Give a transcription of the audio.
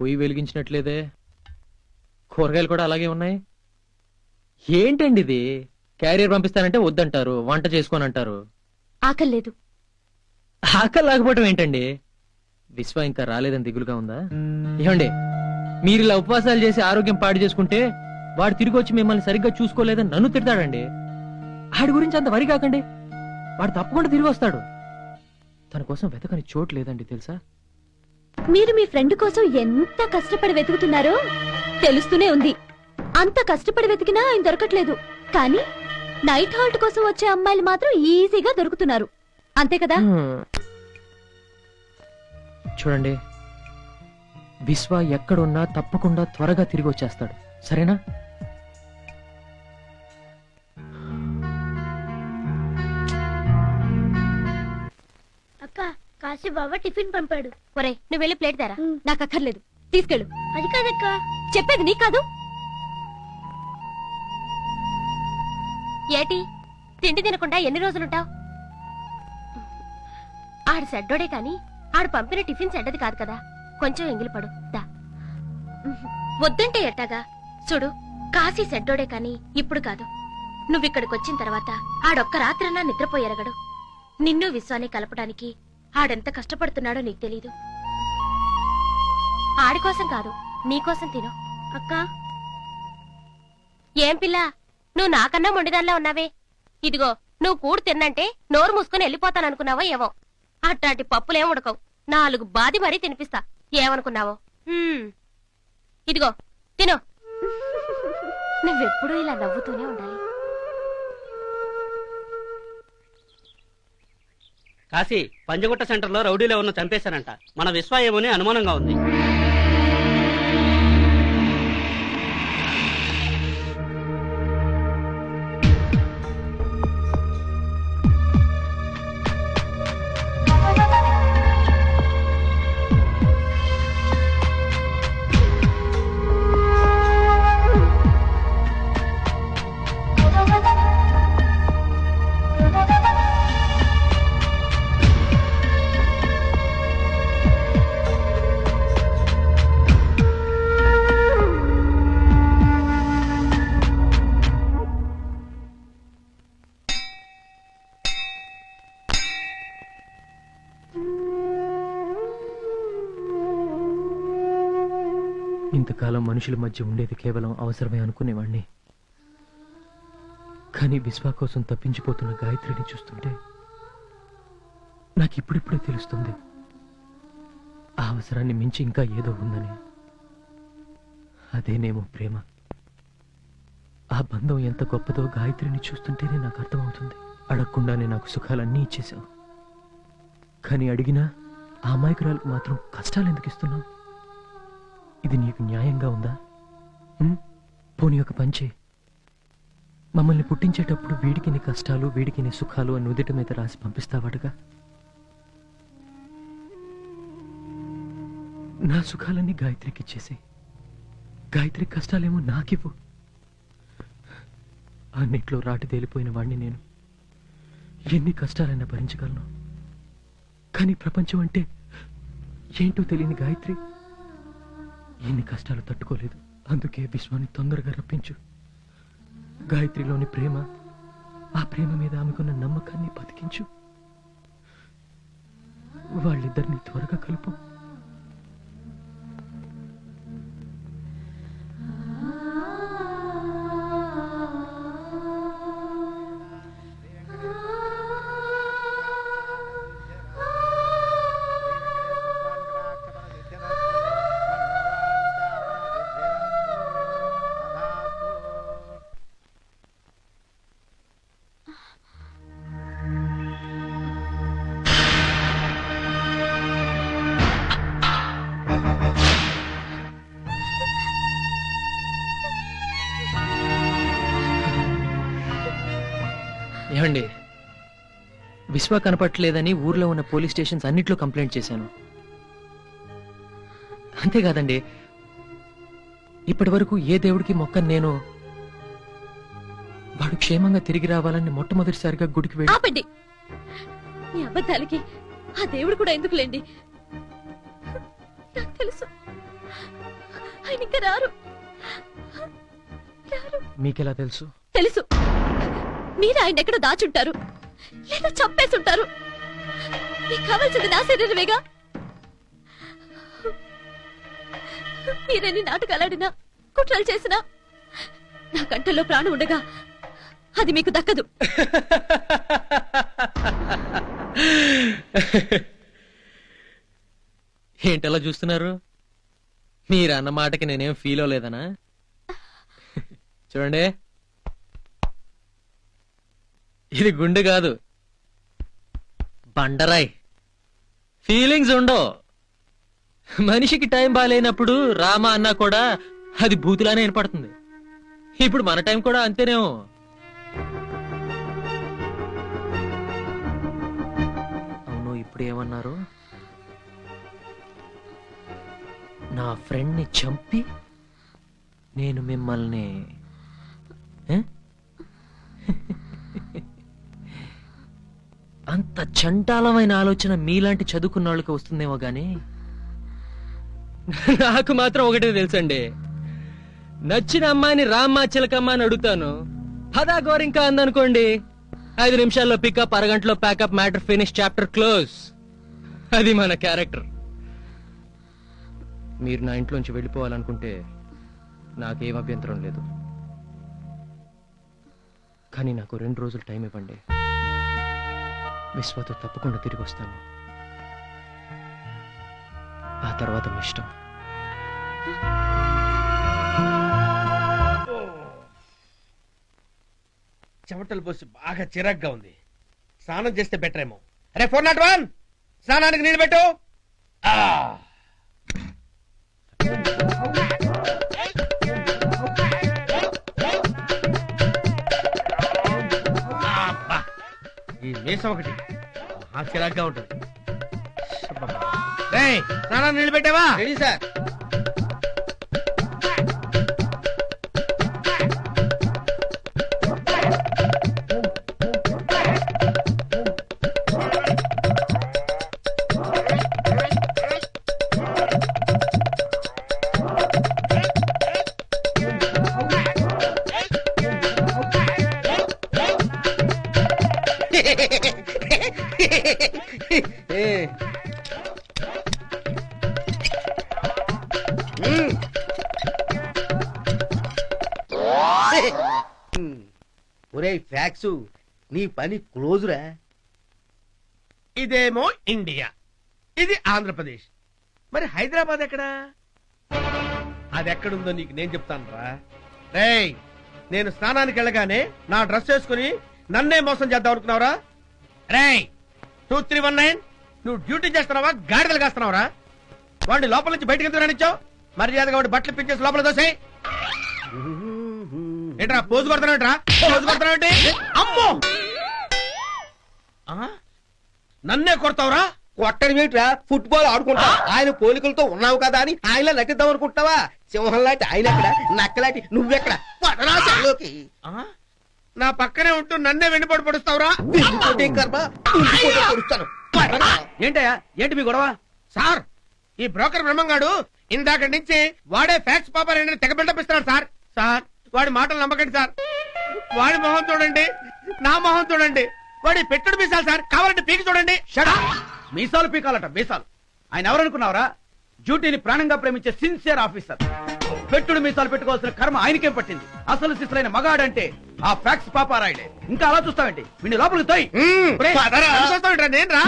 పొయ్యి వెలిగించినట్లేదే, కూరగాయలు కూడా అలాగే ఉన్నాయి. ఏంటండి ఇది? క్యారియర్ పంపిస్తానంటే వద్దంటారు, వంట చేసుకొని అంటారు. ఆకలి లేదు. ఆకలి లేకపోవటం ఏంటండి? విశ్వ ఇంకా రాలేదని దిగులుగా ఉందా? ఏమండి, మీరు ఇలా ఉపవాసాలు చేసి ఆరోగ్యం పాడు చేసుకుంటే వాడు తిరిగి వచ్చి మిమ్మల్ని సరిగ్గా చూసుకోలేదని నన్ను తిడతాడండి. ఆడి గురించి అంత వరి కాకండి, వాడు తప్పకుండా తిరిగి వస్తాడు. తన కోసం వెతకని చోటు లేదండి తెలుసా? మీరు మీ ఫ్రెండ్ కోసం ఎంత కష్టపడి వెతుకుతున్నారో తెలుస్తూనే ఉంది. అంత కష్టపడి వెతికినా ఆయన దొరకట్లేదు. కానీ నైట్ హాల్ట్ కోసం వచ్చే అమ్మాయిలు మాత్రం ఈజీగా దొరుకుతున్నారు. అంతే కదా? చూడండి, విశ్వ ఎక్కడున్నా తప్పకుండా త్వరగా తిరిగి వచ్చేస్తాడు, సరేనా? అక్క, కాశీ బాబా టిఫిన్ పంపాడు. ఒరే, నువ్వు వెళ్ళి ప్లేట్ దారా. నాకు అక్కర్లేదు, తీసుకెళ్ళు. అది కాదక్క, చెప్పేది నీ కాదు. ఏటి తిండి తినకుండా ఎన్ని రోజులుంటావు? ఆడు సెడ్డోడే కాని ఆడు పంపిన టిఫిన్ సెడ్డది కాదు కదా. కొంచెం ఎంగిలిపడు దా. వద్దంటే ఎట్టాగా? చూడు, కాశీ సెడ్డోడే కాని ఇప్పుడు కాదు. నువ్విక్కడికి వచ్చిన తర్వాత ఆడొక్క రాత్రన్నా నిద్రపోయెరగడు. నిన్ను విశ్వాన్ని కలపడానికి ఆడెంత కష్టపడుతున్నాడో నీకు తెలీదు. ఆడి కోసం కాదు, నీకోసం తిను. అక్క. ఏం పిల్ల, నువ్వు నాకన్నా మొండిదానిలా ఉన్నావే. ఇదిగో, నువ్వు కూడు తిన్నంటే నోరు మూసుకుని వెళ్ళిపోతాననుకున్నావో ఏవో. అట్లాంటి పప్పులేం ఉడకవు, 4 బాది మరీ తినిపిస్తా. ఏమనుకున్నావో? ఇదిగో తిను. నువ్వెప్పుడూ ఇలా నవ్వుతూనే ఉండాలి. కాశీ, పంజగుట్ట సెంటర్లో రౌడీలు ఎవరినో చంపేశారంట. మన విశ్వ ఏమోని అనుమానంగా ఉంది. ఇంతకాలం మనుషుల మధ్య ఉండేది కేవలం అవసరమే అనుకునేవాణ్ణి. కానీ విశ్వ కోసం తప్పించిపోతున్న గాయత్రిని చూస్తుంటే నాకు ఇప్పుడిప్పుడే తెలుస్తుంది, ఆ అవసరాన్ని మించి ఇంకా ఏదో ఉందని. అదేనేమో ప్రేమ. ఆ బంధం ఎంత గొప్పదో గాయత్రిని చూస్తుంటేనే నాకు అర్థమవుతుంది. అడగకుండానే నాకు సుఖాలన్నీ ఇచ్చేశావు, కానీ అడిగినా ఆ అమాయకురాలకు మాత్రం కష్టాలు ఎందుకు ఇస్తున్నావు? ఇది నీకు న్యాయంగా ఉందా? పోనీ ఒక పంచే, మమ్మల్ని పుట్టించేటప్పుడు వీడికి నీ కష్టాలు వీడికి నీ సుఖాలు అని నుదుటి మీద రాసి పంపిస్తావాడుగా. నా సుఖాలన్నీ గాయత్రికి ఇచ్చేసి గాయత్రి కష్టాలేమో నాకివ్వు. అన్నిట్లో రాటి తేలిపోయిన వాణ్ణి నేను. ఎన్ని కష్టాలైనా భరించగలను, కానీ ప్రపంచం అంటే ఏంటో తెలియని గాయత్రి ఎన్ని కష్టాలు తట్టుకోలేదు. అందుకే విశ్వాన్ని తొందరగా రప్పించు. గాయత్రిలోని ప్రేమ, ఆ ప్రేమ మీద ఆమెకున్న నమ్మకాన్ని బతికించు. వాళ్ళిద్దరిని త్వరగా కలుపు. ఏమండి, విశ్వ కనపట్లేదని ఊర్లో ఉన్న పోలీస్ స్టేషన్స్ అన్నిట్లో కంప్లైంట్ చేశాను. అంతేకాదండి, ఇప్పటి వరకు ఏ దేవుడికి మొక్కను నేను. వాడు క్షేమంగా తిరిగి రావాలని మొట్టమొదటిసారిగా గుడికి వెళ్ళి. ఆపండి, మీ అబద్ధాలకి ఆ దేవుడు కూడా ఎందుకులేండి. నాకు తెలుసు ఆయన ఇంకా రారు. మీకెలా తెలుసు? తెలుసు, మీరు ఆయన ఎక్కడో దాచుంటారు లేదా చంపేసుంటారు. మీకు కావాల్సింది నా శరీరమేగా. మీరెన్ని నాటకాలాడినా కుట్రలు చేసినా నా కంటల్లో ప్రాణం ఉండగా అది మీకు దక్కదు. ఏంటలా చూస్తున్నారు? మీరు అన్న మాటకి నేనేం ఫీల్ అవ్వలేదనా? చూడండి, ఇది గుండె కాదు, బండరాయ్. ఫీలింగ్స్ ఉండవు. మనిషికి టైం బాగాలేనప్పుడు రామా అన్నా కూడా అది బూతులానే ఏర్పడుతుంది. ఇప్పుడు మన టైం కూడా అంతేనేమో. అవును, ఇప్పుడు ఏమన్నారు? నా ఫ్రెండ్ని చంపి నేను మిమ్మల్ని ఏ? అంత చంటాలమైన ఆలోచన మీలాంటి చదువుకున్న వాళ్ళకి వస్తుందేమో గాని నాకు మాత్రం ఒకటే తెలుసండి. నచ్చిన అమ్మాయిని రామ్మా చిలకమ్మ అని అడుగుతాను, హదా గోరింకా అందనుకోండి, 5 నిమిషాల్లో పికప్, అరగంటలో pack up, matter finish, chapter close. అది మన క్యారెక్టర్. మీరు నా ఇంట్లోంచి వెళ్ళిపోవాలనుకుంటే నాకేం అభ్యంతరం లేదు. కానీ నాకు 2 రోజులు టైం ఇవ్వండి. విశ్వతో తప్పకుండా తిరిగి వస్తాను. ఆ తర్వాత మీ ఇష్టం. చెమటలు పోసి బాగా చిరాగ్గా ఉంది. స్నానం చేస్తే బెటర్ ఏమో. అరే 401, స్నానానికి నీళ్ళు పెట్టు. అబ్బా, ఈ మీసం ఒకటి చిరాగ్గా ఉంటుంది. రేయ్, స్నానానికి నీళ్ళు పెట్టావా? Ready sir. ఒరే ఫ్యాక్స్, నీ పని క్లోజురా. ఇదేమో ఇండియా, ఇది ఆంధ్రప్రదేశ్. మరి హైదరాబాద్ ఎక్కడా? అది ఎక్కడుందో నీకు నేను చెప్తాను రా. రేయ్, నేను స్నానానికి వెళ్ళగానే నా డ్రెస్ వేసుకుని నన్నే మోసం చేద్దాం అనుకున్నావురా? రేయ్ 2319, నువ్వు డ్యూటీ చేస్తున్నావా, గాడిదలు కాస్తున్నావురా? వాడిని లోపల నుంచి బయటకు ఎందుకు రానిచ్చావు? మర్యాదగా వాడి బట్టలు పిచ్చేసి లోపల దోసే. ఏంట్రా పోజు కొడుతున్నావుట్రా? పోజు కొడుతున్నావు? అమ్మో, నన్నే కొడతావురా? కొట్టని వేట్రా, ఫుట్బాల్ ఆడుకుంటా. ఆయన పోలికలతో ఉన్నావు కదా అని ఆయన నటిద్దాం అనుకుంటావా? సింహం లాంటి ఆయన ఎక్కడ, నక్కలాంటి నువ్వెక్కడ? నా పక్కనే ఉంటూ నన్నే వెన్నుపోటు పొడుస్తావురా? ఏంటయ్యా, ఏంటి మీ గొడవ? సార్, ఈ బ్రోకర్ బ్రహ్మంగాడు ఇందాక నుంచి వాడే ఫ్యాక్స్ పాపర్ అని తెగ బిల్డపిస్తున్నాడు సార్. సార్, వాడి మాటలు నమ్మకండి సార్. వాడి మొహం చూడండి, నా మొహం చూడండి. వాడి పెట్టుడు మీసాలు సార్, కావాలంటే పీకి చూడండి. మీసాలు పీకాలట మీసాలు. ఆయన ఎవరనుకున్నావరా? డ్యూటీని ప్రాణంగా ప్రేమించే సిన్సియర్ ఆఫీసర్. పెట్టుడు మీసాలు పెట్టుకోవాల్సిన కర్మ ఆయనకేం పట్టింది? అసలు శిశులైన మగాడంటే ఆ ఫ్యాక్స్ పాపారాయుడే. ఇంకా అలా చూస్తావేంటి? వీడిని లోపలికి తోయ్. నేను రా.